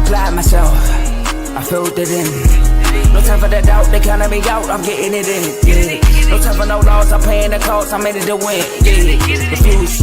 applied myself, I filled it in. No time for the doubt, they counted me out, I'm getting it in, yeah. No time for no loss, I'm paying the cost, I'm in it to win, yeah. Refuse,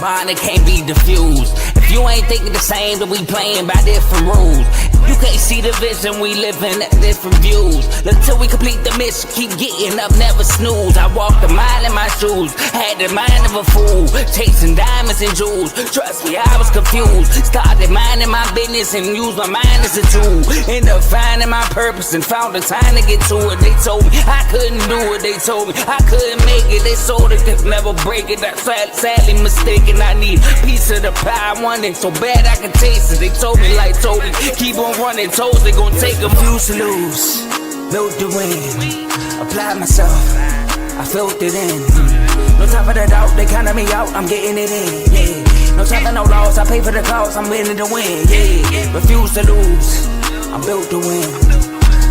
mine, it can't be diffused. If you ain't thinking the same, then we playing by different rules. You can't see the vision, we living at different views. Until we complete the mission, keep getting up, never snooze. I walked a mile in my shoes, had the mind of a fool, chasing diamonds and jewels. Trust me, I was confused. Started minding my business and used my mind as a tool. Ended up finding my purpose and found the time to get to it. They told me I couldn't do it, they told me I couldn't make it. They sold it, could never break it. That's sadly mistaken. I need a piece of the pie, I want it so bad I can taste it. They told me like Toby, keep on running toes, they gon' take a few to lose. Built the win, applied myself, I filled it in. No time for the doubt, they counted me out, I'm getting it in, yeah. No time for no loss, I pay for the cost, I'm winning to win, yeah. Refuse to lose, I'm built to win.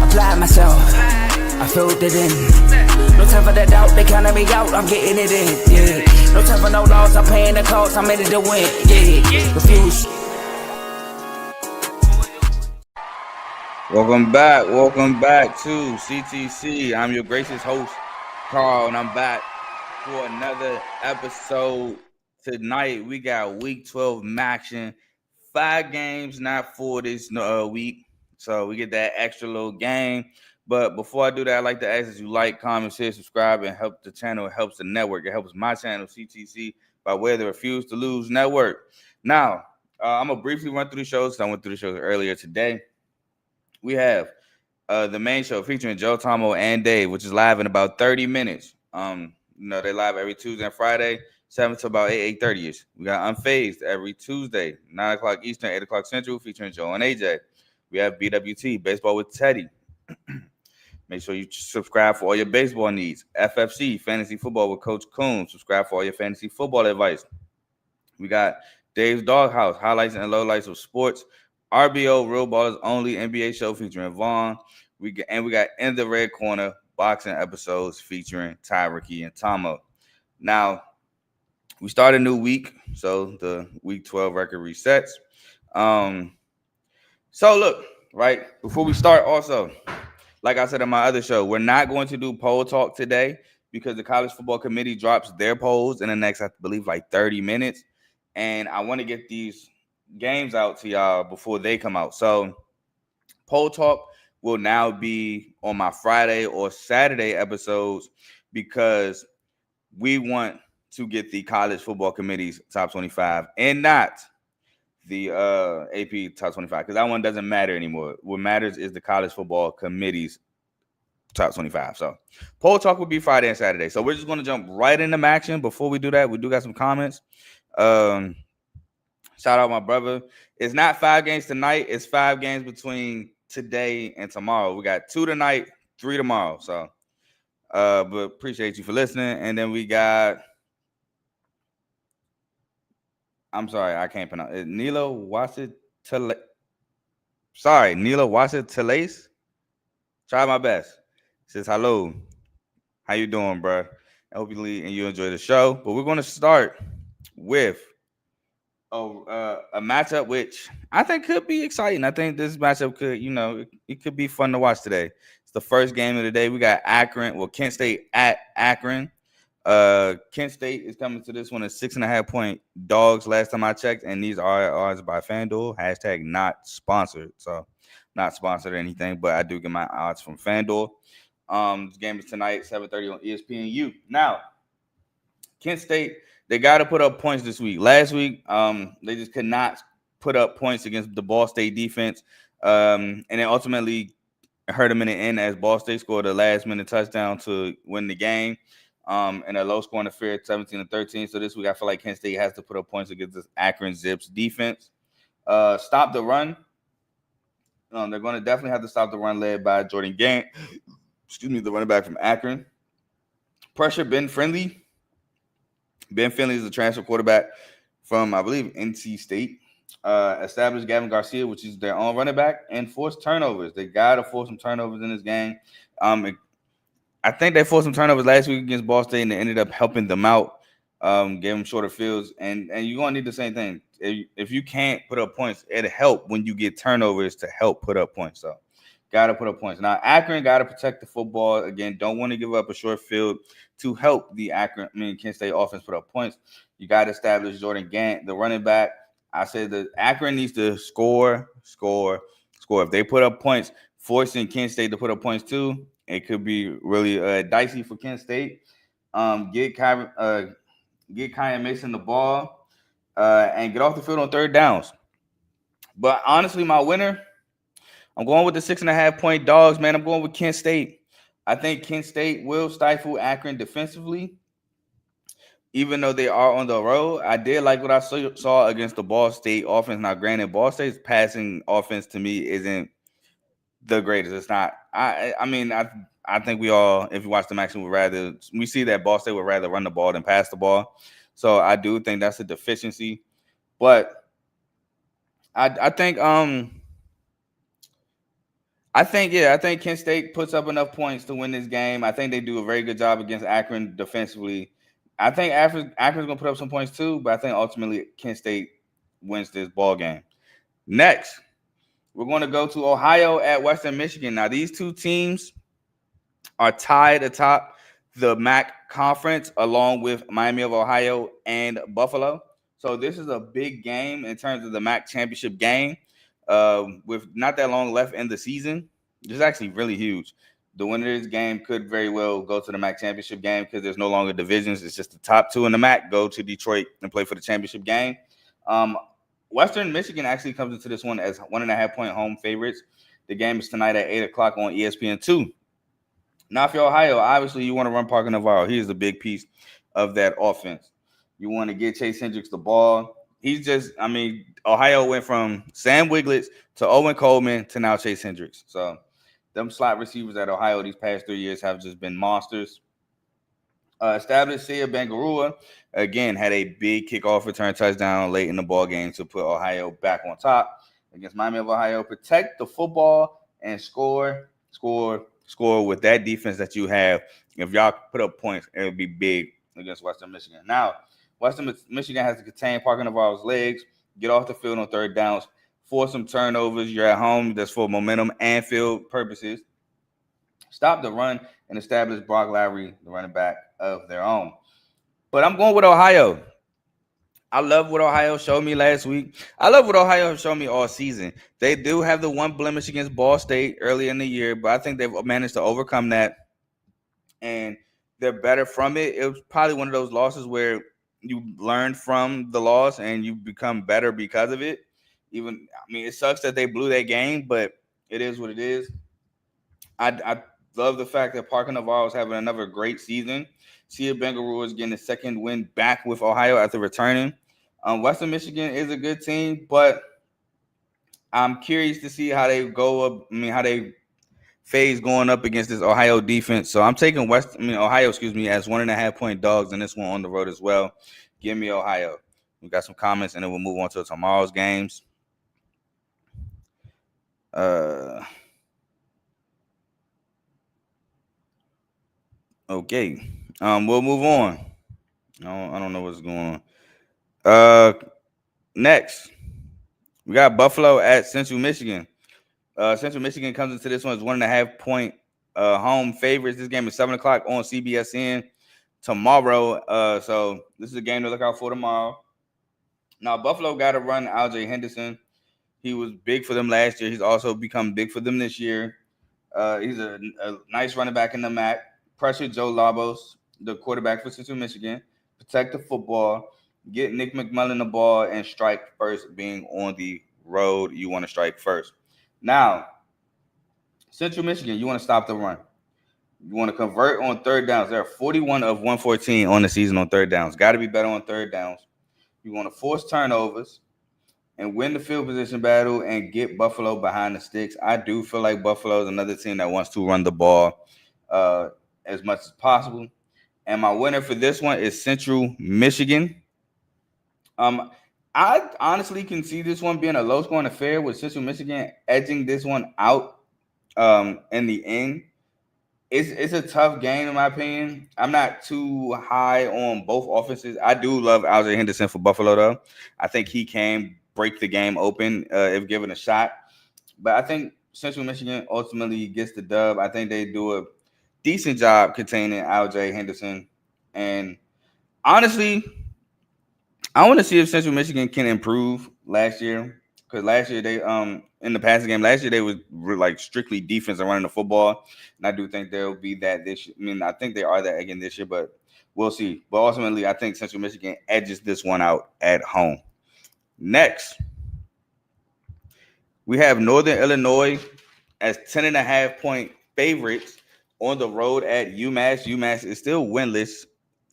Applied myself, I filled it in. No time for the doubt, they counted me out, I'm getting it in, yeah. No time for no loss, I'm paying the cost, I'm in it to win, yeah. Refuse. Welcome back to CTC. I'm your gracious host, Carl, and I'm back for another episode. Tonight, we got week 12 Maction. 5 games, not 4 this week. So we get that extra little game. But before I do that, I'd like to ask that you like, comment, share, subscribe, and help the channel. It helps the network. It helps my channel, CTC, by way of the Refuse to Lose network. Now, I'm going to briefly run through the shows. I went through the shows earlier today. We have the main show featuring Joe, Tomo, and Dave, which is live in about 30 minutes. They live every Tuesday and Friday, 7 to about 8:30ish. We got Unfazed every Tuesday, 9 o'clock Eastern, 8 o'clock Central, featuring Joe and AJ. We have BWT, Baseball with Teddy. Make sure you subscribe for all your baseball needs. FFC, Fantasy Football with Coach Coombs. Subscribe for all your fantasy football advice. We got Dave's Doghouse, highlights and lowlights of sports. RBO, Real Ballers Only, NBA show featuring Vaughn. We got In the Red Corner, boxing episodes featuring Ty, Ricky, and Tomo. Now, we start a new week, so the week 12 record resets. So look, right, before we start also, like I said in my other show, we're not going to do poll talk today because the College Football Committee drops their polls in the next, I believe, like 30 minutes. And I want to get these games out to y'all before they come out. So poll talk will now be on my Friday or Saturday episodes because we want to get the College Football Committee's top 25 and not the AP top 25 because that one doesn't matter anymore. What matters is the College Football Committee's top 25. So poll talk will be Friday and Saturday. So we're just going to jump right into Maction. Before we do that, we do got some comments. Shout out my brother. It's not 5 games tonight. It's 5 games between today and tomorrow. We got 2 tonight, 3 tomorrow. So, but appreciate you for listening. And then we got, I'm sorry, I can't pronounce it. Nilo Wasitale. Sorry, Nilo Wasitales. Try my best. Says hello. How you doing, bro? Hopefully, and you enjoy the show. But we're going to start with a matchup which I think could be exciting. I think this matchup could, it could be fun to watch today. It's the first game of the day. We got Kent State at Akron. Kent State is coming to this one as 6.5-point dogs last time I checked, and these are odds by FanDuel. # not sponsored. So not sponsored or anything, but I do get my odds from FanDuel. This game is tonight, 7:30 on ESPNU. Now, Kent State, they got to put up points this week. Last week, they just could not put up points against the Ball State defense. And it ultimately hurt them in the end as Ball State scored a last-minute touchdown to win the game. And a low-scoring affair, 17-13. So this week, I feel like Kent State has to put up points against this Akron Zips defense. Stop the run. They're going to definitely have to stop the run led by Jordan Gant. The running back from Akron. Pressure Ben Finley. Ben Finley is a transfer quarterback from, I believe, NC State. Established Gavin Garcia, which is their own running back, and forced turnovers. They got to force some turnovers in this game. I think they forced some turnovers last week against Ball State, and it ended up helping them out. Give them shorter fields, and you're gonna need the same thing. If you can't put up points, it'll help when you get turnovers to help put up points. So, gotta put up points. Now, Akron gotta protect the football again. Don't want to give up a short field to help the Kent State offense put up points. You got to establish Jordan Gant, the running back. I said that Akron needs to score. If they put up points, forcing Kent State to put up points too, it could be really dicey for Kent State. Get Kyan Mason the ball and get off the field on third downs. But honestly, my winner, I'm going with the 6.5 point dogs, man. I'm going with Kent State. I think Kent State will stifle Akron defensively, even though they are on the road. I did like what I saw against the Ball State offense. Now, granted, Ball State's passing offense to me isn't the greatest. It's not. I think we all, if you watch the Maction, we see that Ball State would rather run the ball than pass the ball. So I do think that's a deficiency. But I think Kent State puts up enough points to win this game. I think they do a very good job against Akron defensively. I think Akron's going to put up some points too, but I think ultimately Kent State wins this ball game. Next, we're going to go to Ohio at Western Michigan. Now, these two teams are tied atop the MAC conference along with Miami of Ohio and Buffalo. So this is a big game in terms of the MAC championship game. With not that long left in the season, it's actually really huge. The winner of this game could very well go to the MAC championship game because there's no longer divisions. It's just the top two in the MAC go to Detroit and play for the championship game. Western Michigan actually comes into this one as 1.5 point home favorites. The game is tonight at 8 o'clock on ESPN2. Now, if you're Ohio, obviously you want to run Parker Navarro. He is a big piece of that offense. You want to get Chase Hendricks the ball. Ohio went from Sam Wigglets to Owen Coleman to now Chase Hendricks. So, them slot receivers at Ohio these past 3 years have just been monsters. Established Sia Bangarua, again, had a big kickoff return touchdown late in the ball game to put Ohio back on top against Miami of Ohio. Protect the football and score with that defense that you have. If y'all put up points, it would be big against Western Michigan. Now, Western Michigan has to contain Parker Navarro's legs, get off the field on third downs, force some turnovers. You're at home. That's for momentum and field purposes. Stop the run and establish Brock Lowry, the running back of their own. But I'm going with Ohio. I love what Ohio showed me last week. I love what Ohio showed me all season. They do have the one blemish against Ball State early in the year, but I think they've managed to overcome that, and they're better from it. It was probably one of those losses where you learn from the loss and you become better because of it. It sucks that they blew that game, but it is what it is. I love the fact that Parker Navarro is having another great season. Sia Bangarua is getting a second win back with Ohio after returning. Western Michigan is a good team, but I'm curious to see how they go up. How they phase going up against this Ohio defense. So I'm taking Ohio, as 1.5 point dogs in this one on the road as well. Give me Ohio. We got some comments, and then we'll move on to tomorrow's games. Okay. We'll move on. I don't know what's going on. Next, we got Buffalo at Central Michigan. Central Michigan comes into this one as 1.5 point home favorites. This game is 7 o'clock on CBSN tomorrow. So this is a game to look out for tomorrow. Now, Buffalo got to run Aljae Henderson. He was big for them last year. He's also become big for them this year. He's a nice running back in the MAC. Pressure Joe Labos, the quarterback for Central Michigan. Protect the football. Get Nick McMullen the ball and strike first. Being on the road, you want to strike first. Now, Central Michigan, you want to stop the run. You want to convert on third downs. They're 41 of 114 on the season on third downs. Got to be better on third downs. You want to force turnovers and win the field position battle and get Buffalo behind the sticks. I do feel like Buffalo is another team that wants to run the ball as much as possible. And my winner for this one is Central Michigan. I honestly can see this one being a low-scoring affair with Central Michigan edging this one out in the end. It's a tough game in my opinion. I'm not too high on both offenses. I do love Alger Henderson for Buffalo though. I think he can break the game open if given a shot. But I think Central Michigan ultimately gets the dub. I think they do a decent job containing Alger Henderson. And honestly, I want to see if Central Michigan can improve last year, because last year they in the passing game last year they was like strictly defense and running the football, and I do think they'll be that this year. I mean, I think they are that again this year, but we'll see. But ultimately, I think Central Michigan edges this one out at home. Next, we have Northern Illinois as 10.5 point favorites on the road at UMass. UMass is still winless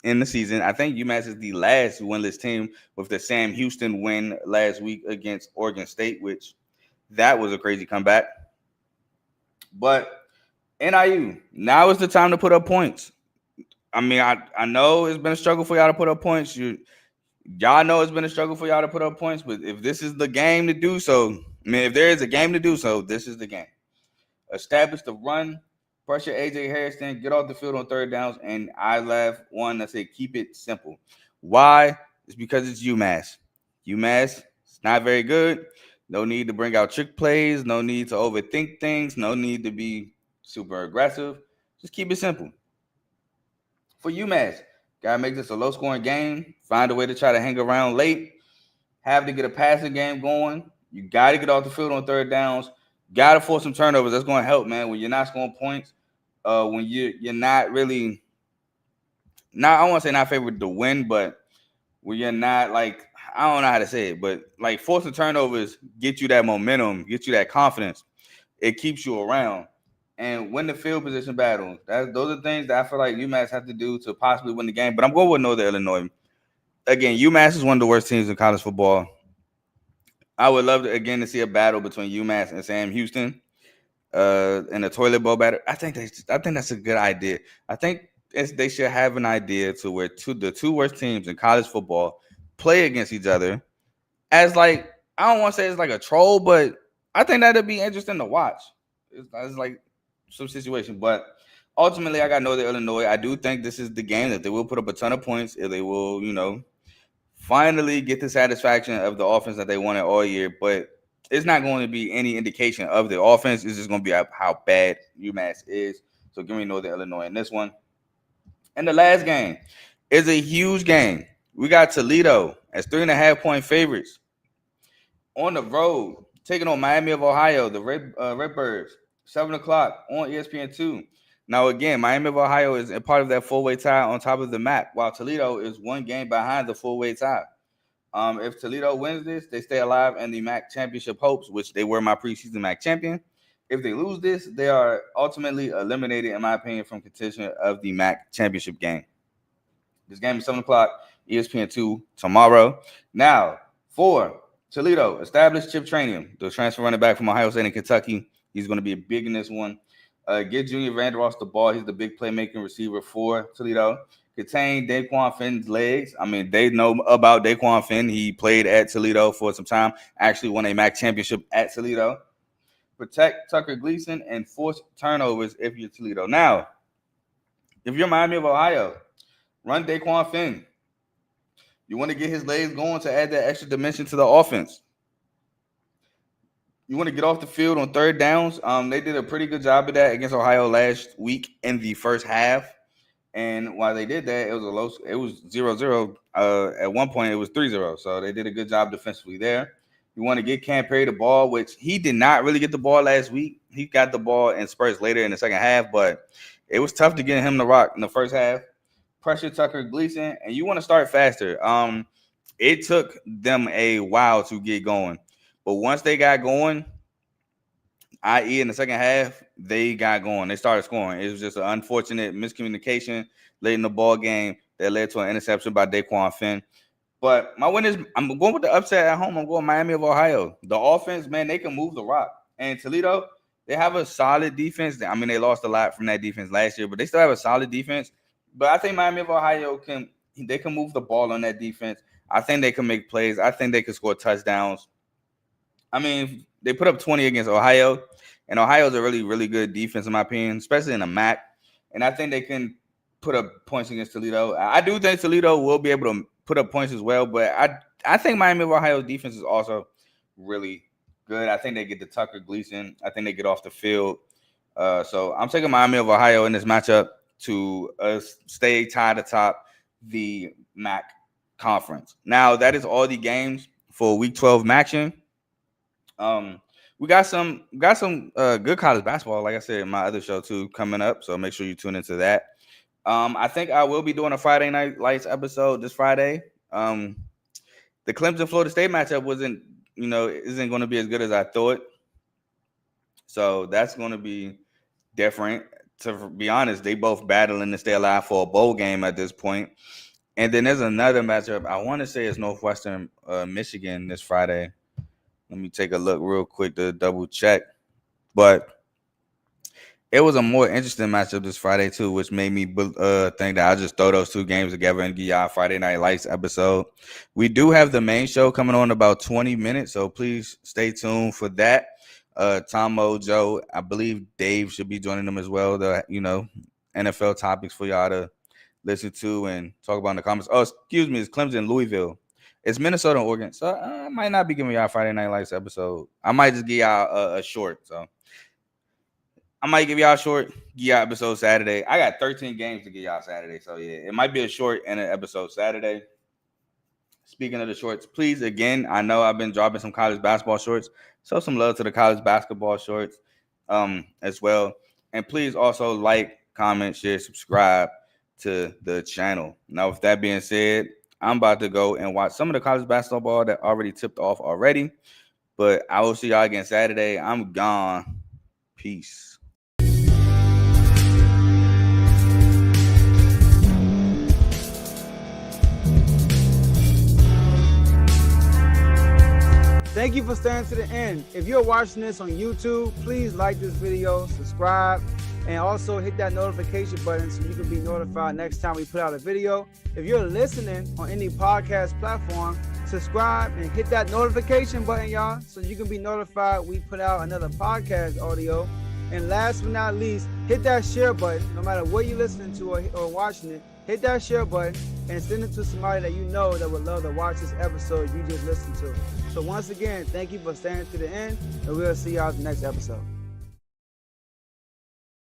in the season. I think UMass is the last winless team with the Sam Houston win last week against Oregon State, which that was a crazy comeback. But NIU, now is the time to put up points. I mean, I know it's been a struggle for y'all to put up points. Y'all know it's been a struggle for y'all to put up points, but if this is the game to do so, I mean, if there is a game to do so, this is the game. Establish the run, pressure AJ Harrison, get off the field on third downs, and I left one that said keep it simple. Why? It's because it's UMass. UMass, it's not very good. No need to bring out trick plays. No need to overthink things. No need to be super aggressive. Just keep it simple. For UMass, gotta make this a low-scoring game. Find a way to try to hang around late. Have to get a passing game going. You got to get off the field on third downs. Got to force some turnovers. That's going to help, man. When you're not scoring points, when you're not really not, I want to say not favored to win, but when you're not like, I don't know how to say it, but like forcing turnovers get you that momentum, get you that confidence. It keeps you around. And win the field position battles. Those are things that I feel like UMass have to do to possibly win the game. But I'm going with Northern Illinois. Again, UMass is one of the worst teams in college football. I would love to see a battle between UMass and Sam Houston in a toilet bowl battle. I think that's a good idea. I think they should have an idea to where the two worst teams in college football play against each other as like, I don't want to say it's like a troll, but I think that'd be interesting to watch. It's like some situation, but ultimately I got Northern Illinois. I do think this is the game that they will put up a ton of points if they will, finally get the satisfaction of the offense that they wanted all year, but it's not going to be any indication of the offense. It's just going to be how bad UMass is. So give me Northern Illinois in this one. And the last game is a huge game. We got Toledo as 3.5 point favorites on the road, taking on Miami of Ohio, the Redbirds, 7 o'clock on ESPN2. Now, again, Miami of Ohio is a part of that four-way tie on top of the map, while Toledo is one game behind the four-way tie. If Toledo wins this, they stay alive in the MAC championship hopes, which they were my preseason MAC champion. If they lose this, they are ultimately eliminated, in my opinion, from contention of the MAC championship game. This game is 7 o'clock, ESPN2 tomorrow. Now, for Toledo, established Chip Trainium, the transfer running back from Ohio State and Kentucky. He's going to be big in this one. Get Junior Vanderross the ball. He's the big playmaking receiver for Toledo. Contain Daquan Finn's legs. I mean, they know about Daquan Finn. He played at Toledo for some time. Actually won a MAC championship at Toledo. Protect Tucker Gleason and force turnovers if you're Toledo. Now, if you're Miami of Ohio, run Daquan Finn. You want to get his legs going to add that extra dimension to the offense. You want to get off the field on third downs. They did a pretty good job of that against Ohio last week in the first half. And while they did that, it was 0-0. At one point, it was 3-0. So they did a good job defensively there. You want to get Cam Perry the ball, which he did not really get the ball last week. He got the ball in spurts later in the second half, but it was tough to get him the rock in the first half. Pressure Tucker Gleason, and you want to start faster. It took them a while to get going. But once they got going, i.e. in the second half, they got going. They started scoring. It was just an unfortunate miscommunication late in the ball game that led to an interception by Daquan Finn. But my win is, I'm going with the upset at home. I'm going Miami of Ohio. The offense, man, they can move the rock. And Toledo, they have a solid defense. I mean, they lost a lot from that defense last year, but they still have a solid defense. But I think Miami of Ohio can move the ball on that defense. I think they can make plays. I think they can score touchdowns. I mean, they put up 20 against Ohio, and Ohio is a really, really good defense in my opinion, especially in the MAC. and I think they can put up points against Toledo. I do think Toledo will be able to put up points as well, but I think Miami of Ohio's defense is also really good. I think they get to Tucker Gleason. I think they get off the field. So I'm taking Miami of Ohio in this matchup to stay tied atop the MAC conference. Now, that is all the games for Week 12 Maction. We got some good college basketball, like I said in my other show too, coming up. So make sure you tune into that. I think I will be doing a Friday Night Lights episode this Friday. The Clemson Florida State matchup isn't going to be as good as I thought. So that's going to be different. To be honest, they both battling to stay alive for a bowl game at this point. And then there's another matchup. I want to say it's Northwestern Michigan this Friday. Let me take a look real quick to double check. But it was a more interesting matchup this Friday too, which made me think that I just throw those two games together and give y'all Friday Night Lights episode. We do have the main show coming on in about 20 minutes, so please stay tuned for that. Tomo, Joe, I believe Dave should be joining them as well. The NFL topics for y'all to listen to and talk about in the comments. Oh, excuse me, it's Clemson, Louisville. It's Minnesota and Oregon. So I might not be giving y'all Friday Night Lights episode. I might just give y'all a short. So I might give y'all a short, give y'all episode Saturday. I got 13 games to give y'all Saturday. So yeah, it might be a short and an episode Saturday. Speaking of the shorts, please, again, I know I've been dropping some college basketball shorts. Show some love to the college basketball shorts as well. And please also like, comment, share, subscribe to the channel. Now, with that being said, I'm about to go and watch some of the college basketball that already tipped off already. But I will see y'all again Saturday. I'm gone. Peace. Thank you for staying to the end. If you're watching this on YouTube, please like this video, subscribe, and also hit that notification button so you can be notified next time we put out a video. If you're listening on any podcast platform, subscribe and hit that notification button, y'all, so you can be notified we put out another podcast audio. And last but not least, hit that share button. No matter what you're listening to or watching it, hit that share button and send it to somebody that you know that would love to watch this episode you just listened to. So once again, thank you for staying to the end, and we'll see y'all in the next episode.